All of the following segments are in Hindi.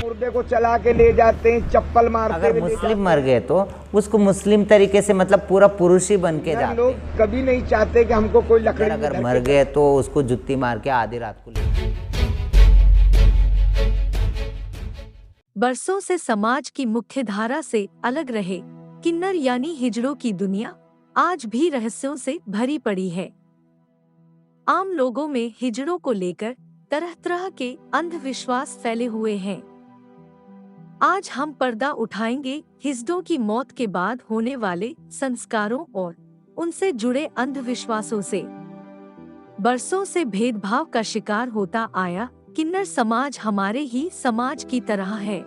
मुर्दे को चला के ले जाते हैं, चप्पल मारते अगर मुस्लिम मर गए तो उसको मुस्लिम तरीके से मतलब पूरा पुरुष ही बन के जाते हैं। लोग कभी नहीं चाहते कि हमको कोई लकड़ी अगर मर गए तो उसको जुत्ती मार के आधी रात को ले। बरसों से समाज की मुख्य धारा से अलग रहे किन्नर यानी हिजड़ों की दुनिया आज भी रहस्यों से भरी पड़ी है। आम लोगों में हिजड़ों को लेकर तरह तरह के अंधविश्वास फैले हुए हैं। आज हम पर्दा उठाएंगे हिजड़ों की मौत के बाद होने वाले संस्कारों और उनसे जुड़े अंधविश्वासों से। बरसों से भेदभाव का शिकार होता आया किन्नर समाज हमारे ही समाज की तरह है,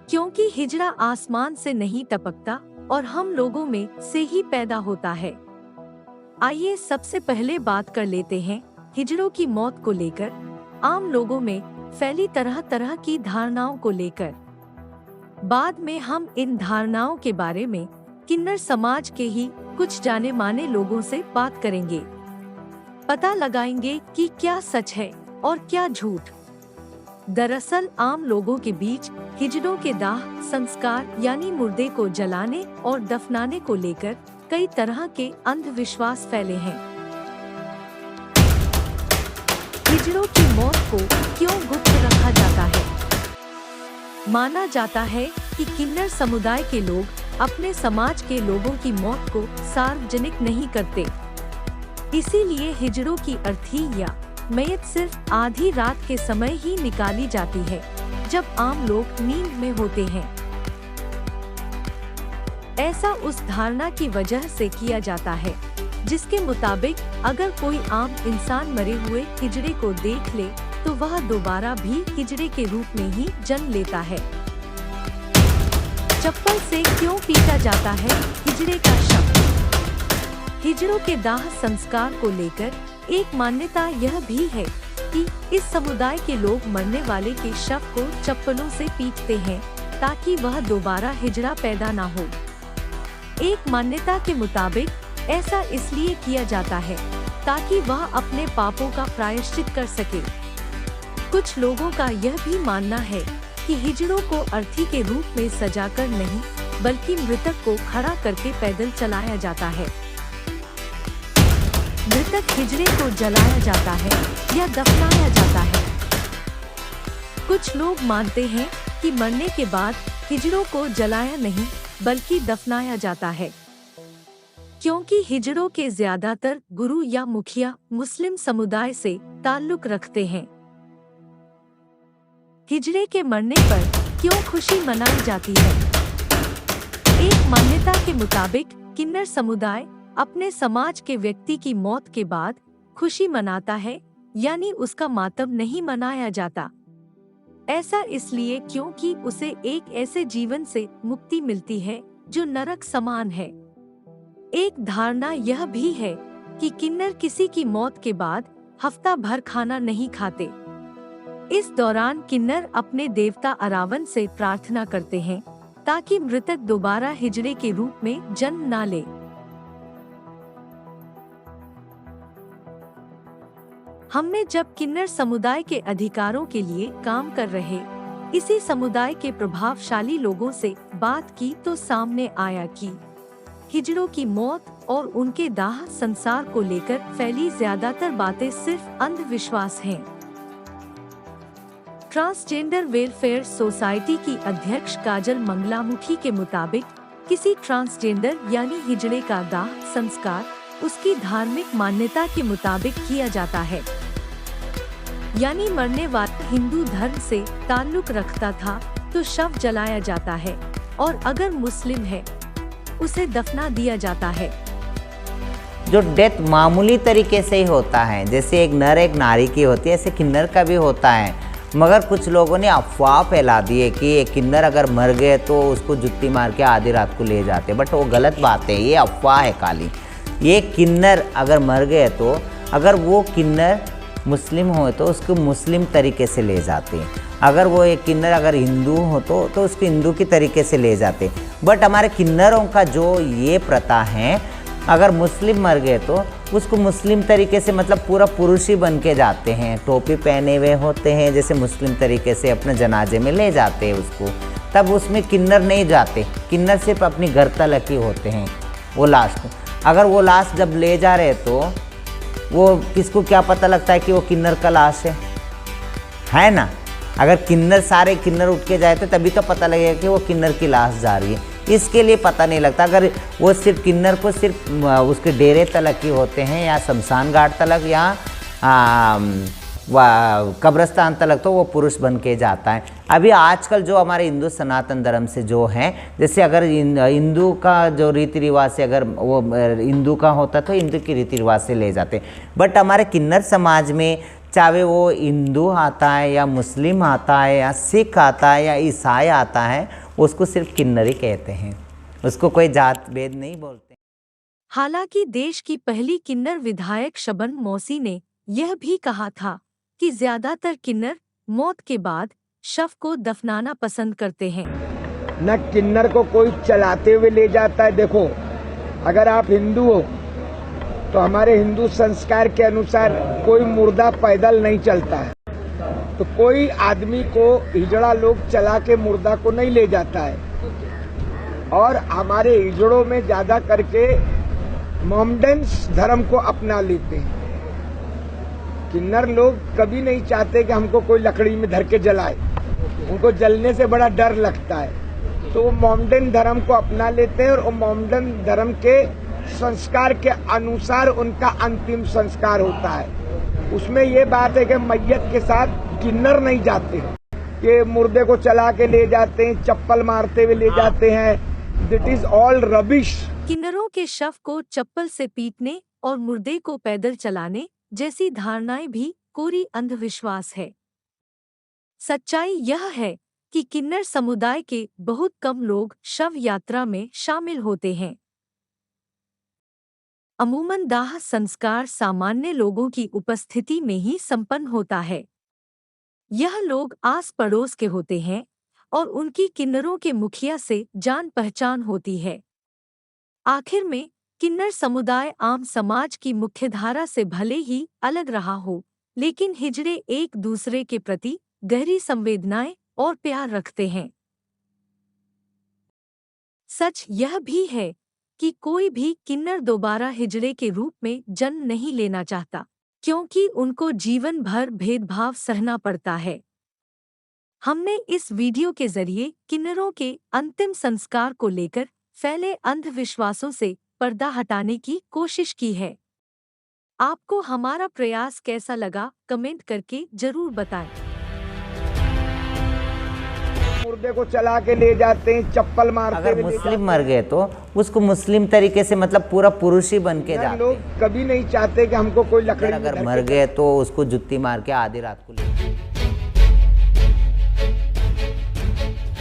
क्योंकि हिजड़ा आसमान से नहीं टपकता और हम लोगों में से ही पैदा होता है। आइए सबसे पहले बात कर लेते हैं हिजड़ों की मौत को लेकर आम लोगों में फैली तरह तरह की धारणाओं को लेकर। बाद में हम इन धारणाओं के बारे में किन्नर समाज के ही कुछ जाने माने लोगों से बात करेंगे। पता लगाएंगे कि क्या सच है और क्या झूठ। दरअसल आम लोगों के बीच हिजड़ों के दाह संस्कार यानी मुर्दे को जलाने और दफनाने को लेकर कई तरह के अंधविश्वास फैले हैं। हिजड़ों की मौत को क्यों गुप्त रखा जाता है? माना जाता है कि किन्नर समुदाय के लोग अपने समाज के लोगों की मौत को सार्वजनिक नहीं करते, इसीलिए हिजड़ों की अर्थी या मैयत सिर्फ आधी रात के समय ही निकाली जाती है, जब आम लोग नींद में होते हैं। ऐसा उस धारणा की वजह से किया जाता है जिसके मुताबिक अगर कोई आम इंसान मरे हुए हिजड़े को देख ले तो वह दोबारा भी हिजड़े के रूप में ही जन्म लेता है। चप्पल से क्यों पीटा जाता है हिजड़े का शव? हिजड़ों के दाह संस्कार को लेकर एक मान्यता यह भी है कि इस समुदाय के लोग मरने वाले के शव को चप्पलों से पीटते हैं ताकि वह दोबारा हिजड़ा पैदा ना हो। एक मान्यता के मुताबिक ऐसा इसलिए किया जाता है ताकि वह अपने पापों का प्रायश्चित कर सके। कुछ लोगों का यह भी मानना है कि हिजड़ों को अर्थी के रूप में सजाकर नहीं बल्कि मृतक को खड़ा करके पैदल चलाया जाता है। मृतक हिजड़े को जलाया जाता है या दफनाया जाता है। कुछ लोग मानते हैं कि मरने के बाद हिजड़ों को जलाया नहीं बल्कि दफनाया जाता है, क्योंकि हिजड़ों के ज्यादातर गुरु या मुखिया मुस्लिम समुदाय से ताल्लुक रखते हैं। हिजड़े के मरने पर क्यों खुशी मनाई जाती है? एक मान्यता के मुताबिक किन्नर समुदाय अपने समाज के व्यक्ति की मौत के बाद खुशी मनाता है, यानी उसका मातम नहीं मनाया जाता। ऐसा इसलिए क्योंकि उसे एक ऐसे जीवन से मुक्ति मिलती है जो नरक समान है। एक धारणा यह भी है कि किन्नर किसी की मौत के बाद हफ्ता भर खाना नहीं खाते। इस दौरान किन्नर अपने देवता अरावन से प्रार्थना करते हैं ताकि मृतक दोबारा हिजड़े के रूप में जन्म ना ले। हमने जब किन्नर समुदाय के अधिकारों के लिए काम कर रहे इसी समुदाय के प्रभावशाली लोगों से बात की तो सामने आया कि हिजड़ों की मौत और उनके दाह संस्कार को लेकर फैली ज्यादातर बातें सिर्फ अंधविश्वास हैं। ट्रांसजेंडर वेलफेयर सोसाइटी की अध्यक्ष काजल मंगलामुखी के मुताबिक किसी ट्रांसजेंडर यानी हिजड़े का दाह संस्कार उसकी धार्मिक मान्यता के मुताबिक किया जाता है, यानी मरने वाला हिंदू धर्म से ताल्लुक रखता था तो शव जलाया जाता है और अगर मुस्लिम है उसे दफना दिया जाता है। जो डेथ मामूली तरीके से ही होता है, जैसे एक नर एक नारी की होती है, ऐसे किन्नर का भी होता है। मगर कुछ लोगों ने अफवाह फैला दी है कि एक किन्नर अगर मर गए तो उसको जुत्ती मार के आधी रात को ले जाते, बट वो गलत बात है, ये अफवाह है खाली। ये किन्नर अगर मर गए तो अगर वो किन्नर मुस्लिम हो तो उसको मुस्लिम तरीके से ले जाते हैं, अगर वो एक किन्नर अगर हिंदू हो तो उसको हिंदू की तरीके से ले जाते। बट हमारे किन्नरों का जो ये प्रथा है, अगर मुस्लिम मर गए तो उसको मुस्लिम तरीके से मतलब पूरा पुरुष ही बन के जाते हैं, टोपी पहने हुए होते हैं, जैसे मुस्लिम तरीके से अपने जनाजे में ले जाते हैं उसको। तब उसमें किन्नर नहीं जाते, किन्नर सिर्फ अपनी घर तलक ही होते हैं वो लाश को। अगर वो लाश जब ले जा रहे तो वो किसको क्या पता लगता है कि वो किन्नर का लाश है ना। अगर किन्नर सारे किन्नर उठ के जाए तो तभी तो पता लगेगा कि वो किन्नर की लाश जा रही है। इसके लिए पता नहीं लगता। अगर वो सिर्फ किन्नर को सिर्फ उसके डेरे तलक ही होते हैं या शमशान घाट तलक या कब्रस्तान तलक, तो वो पुरुष बन के जाता है। अभी आजकल जो हमारे हिंदू सनातन धर्म से जो हैं, जैसे अगर हिंदू का जो रीति रिवाज से अगर वो हिंदू का होता तो हिंदू की रीति रिवाज से ले जाते, बट हमारे किन्नर समाज में चाहे वो हिंदू आता है या मुस्लिम आता है या सिख आता है या ईसाई आता है, उसको सिर्फ किन्नर ही कहते हैं, उसको कोई जात भेद नहीं बोलते। हालांकि देश की पहली किन्नर विधायक शबन मौसी ने यह भी कहा था कि ज्यादातर किन्नर मौत के बाद शव को दफनाना पसंद करते हैं। न किन्नर को कोई चलाते हुए ले जाता है। देखो, अगर आप हिंदू हो तो हमारे हिंदू संस्कार के अनुसार कोई मुर्दा पैदल नहीं चलता है, तो कोई आदमी को हिजड़ा लोग चला के मुर्दा को नहीं ले जाता है। और हमारे हिजड़ों में ज्यादा करके मोहम्मडन्स धर्म को अपना लेते हैं। किन्नर लोग कभी नहीं चाहते कि हमको कोई लकड़ी में धर के जलाए, उनको जलने से बड़ा डर लगता है, तो वो मोहम्मडन धर्म को अपना लेते हैं। और वो मोहम्मडन धर्म के संस्कार के अनुसार उनका अंतिम संस्कार होता है। उसमें ये बात है कि मैयत के साथ किन्नर नहीं जाते, कि मुर्दे को चला के ले जाते हैं, चप्पल मारते हुए ले जाते हैं। This is all rubbish. किन्नरों के शव को चप्पल से पीटने और मुर्दे को पैदल चलाने जैसी धारणाएं भी कोरी अंधविश्वास है। सच्चाई यह है कि किन्नर समुदाय के बहुत कम लोग शव यात्रा में शामिल होते हैं। अमूमन दाह संस्कार सामान्य लोगों की उपस्थिति में ही संपन्न होता है। यह लोग आस पड़ोस के होते हैं और उनकी किन्नरों के मुखिया से जान पहचान होती है। आखिर में किन्नर समुदाय आम समाज की मुख्यधारा से भले ही अलग रहा हो, लेकिन हिजड़े एक दूसरे के प्रति गहरी संवेदनाएं और प्यार रखते हैं। सच यह भी है कि कोई भी किन्नर दोबारा हिजड़े के रूप में जन्म नहीं लेना चाहता, क्योंकि उनको जीवन भर भेदभाव सहना पड़ता है। हमने इस वीडियो के जरिए किन्नरों के अंतिम संस्कार को लेकर फैले अंधविश्वासों से पर्दा हटाने की कोशिश की है। आपको हमारा प्रयास कैसा लगा, कमेंट करके जरूर बताएं। मुर्दे को चला के ले जाते हैं, चप्पल मारते अगर हुए ले मुस्लिम मर गए तो उसको मुस्लिम तरीके से मतलब पूरा पुरुष ही बन के जाते हैं। जाते लोग कभी नहीं चाहते कि हमको कोई लकड़ी हैं। में अगर धर मर के गए तो उसको जुत्ती मार के आधी रात को ले